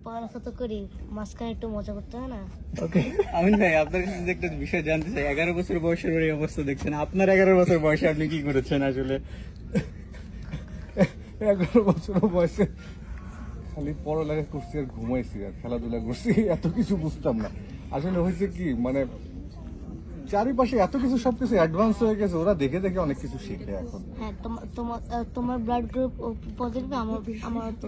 পড়ালেখা তো করি, মাঝখানে একটু মজা করতে হয় না? ওকে, আমিন ভাই, আপনার কাছে যদি একটা বিষয় জানতে চাই, 11 বছর বয়সের এই অবস্থা দেখছেন, আপনার 11 বছর বয়সে আপনি কি করেছেন আসলে? 11 বছর বয়সে খালি পড়ালেখা করছি আর ঘুমাইছি আর খেলাধুলা করছি, এত কিছু বুঝতাম না। আসলে হয়েছে কি, মানে চারিপাশে এত কিছু সবকিছু অ্যাডভান্স হয়ে গেছে, ওরা দেখে দেখে অনেক কিছু শিখে এখন। হ্যাঁ, তোমার ব্লাড গ্রুপ পজিটিভ, আমার তো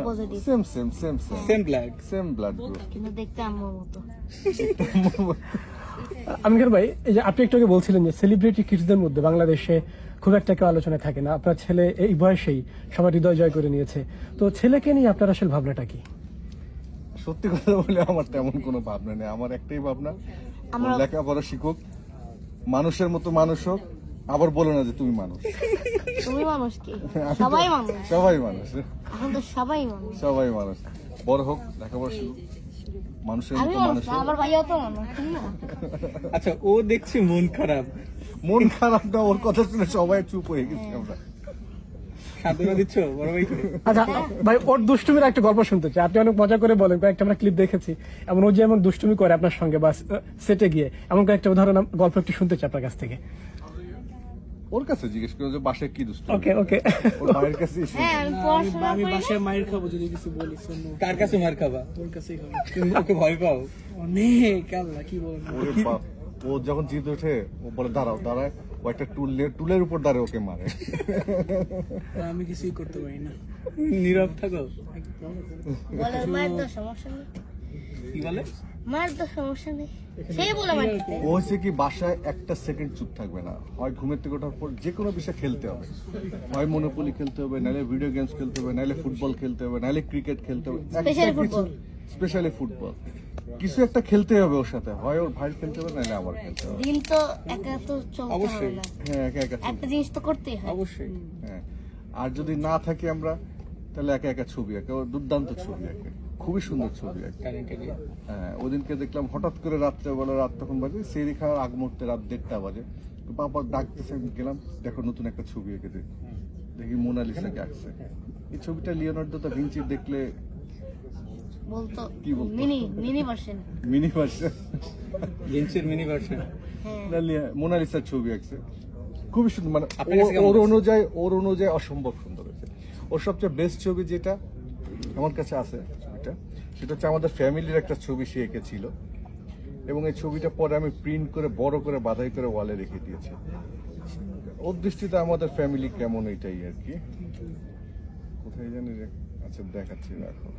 positive, same same same same same black. Same blood group. কিন্তু দেখতে আমার মতো। আমির ভাই, এই যে আপনি একটু আগে বলছিলেন যে সেলিব্রিটি কিডসদের মধ্যে বাংলাদেশে খুব একটা কেউ আলোচনায় থাকে না, আপনার ছেলে এই বয়সেই সবার হৃদয় জয় করে নিয়েছে, তো ছেলেকে নিয়ে আপনার আসলে ভাবনাটা কি? সত্যি কথা বলে আমার তেমন কোনো ভাবনা নেই, আমার একটাই ভাবনা, ওর লেখাপড়া শিখুক, মানুষের মতো মানুষ হোক, আবার বলো না যে তুমি মানুষ। তুমি মানুষ কি? সবাই মানুষ, সবাই মানুষ, এখন তো সবাই মানুষ। সবাই মানুষ, বড় হোক, লেখাপড়া শিখুক, মানুষের আমি মতো মানুষ মানুষ না, হোক। আমার ভাইয়াও তো মানুষ, ঠিক না? আচ্ছা, ও দেখছি মন খারাপ, মন খারাপ না, ওর কথা শুনে সবাই চুপ হয়ে গেছি আমরা। সান্ত্বনা দিচ্ছ বড় ভাইকে? আচ্ছা ভাই, ওর দুষ্টুমির একটা গল্প শুনতে চাই, আপনি অনেক মজা করে বলেন, কয়েকটা আমরা ক্লিপ দেখেছি, এমন ও যে এমন দুষ্টুমি করে আপনার সঙ্গে বা সেটে গিয়ে, এমন কয়েকটা উদাহরণ গল্প একটু শুনতে চাই আপনার কাছ থেকে। ওর কাছে জিজ্ঞেস করো যে বাসায় কি দুষ্ট, ওকে ওকে, ওর মায়ের কাছে হ্যাঁ, আমি পড়াশোনা আমি করি না। বাসায় মায়ের খাবো যদি কিছু বলিস শোনো। কার কাছে মার খাবা? তোর কাছেই খাবো। তুমি ওকে ভয় পাও? অনেক আল্লাহ কি বলবো। ওরে বাপ, ও যখন জিদ ওঠে ও বলে দাঁড়াও, দাঁড়ায়, ও একটা টুলের উপর দাঁড়িয়ে ওকে মারে। আমি কিছুই করতে পারি না। নীরব থাকো। বলে মায়ের তো সমস্যা নেই, কি বলে? মায়ের তো সমস্যা নেই, সেই বলে মার দিতে। ও হচ্ছে কি, বাসায় একটা সেকেন্ড চুপ থাকবে না, হয় ঘুমের থেকে ওঠার পর যে কোনো বিষয় খেলতে হবে, হয় মনোপলি খেলতে হবে, নাহলে ভিডিও গেমস খেলতে হবে, নাহলে ফুটবল খেলতে হবে, নাহলে ক্রিকেট খেলতে হবে, Specially football. স্পেশালি ফুটবল, কিছু একটা খেলতে হবে ওর সাথে, হয় ওর ভাই খেলতে হবে, নাহলে আমার খেলতে হবে। দিন তো একা তো চলতে হবে অবশ্যই। না, হ্যাঁ, একা একা একটা জিনিস তো করতেই হয়। অবশ্যই। হ্যাঁ, আর যদি না থাকি আমরা, তাহলে একা একা ছবি আঁকে, ওর দুর্দান্ত ছবি আঁকে, খুবই সুন্দর ছবি আঁকে। ট্যালেন্টেড। হ্যাঁ, ওদিনকে দেখলাম হঠাৎ করে রাত্রেবেলা, রাত তখন বাজে সেরি খাওয়ার আগ মুহূর্তে, রাত 1:30 বাজে, তো বাবা ডাকতেছে, আমি গেলাম, দেখো নতুন একটা ছবি এঁকে দে, দেখি মোনালিসাকে আঁকছে। এই ছবিটা লিওনার্দো দা ভিঞ্চি দেখলে বলতো কি বলতো? Mini version. মিনি ভার্সন, ভিঞ্চির মিনি ভার্সন। হ্যাঁ, মোনালিসার ছবি আঁকছে, খুবই সুন্দর, মানে আপনার কাছে কেমন ওর অনুযায়ী অসম্ভব সুন্দর হয়েছে। ওর সবচেয়ে বেস্ট ছবি যেটা আমার কাছে আছে ছবিটা, সেটা হচ্ছে আমাদের ফ্যামিলির একটা ছবি সে এঁকেছিল, এবং এই ছবিটা পরে আমি প্রিন্ট করে বড় করে বাধাই করে ওয়ালে রেখে দিয়েছি। ওর দৃষ্টিতে আমাদের ফ্যামিলি কেমন, এটাই আর কি। কোথায় জানি আচ্ছা দেখাচ্ছি, রাখো।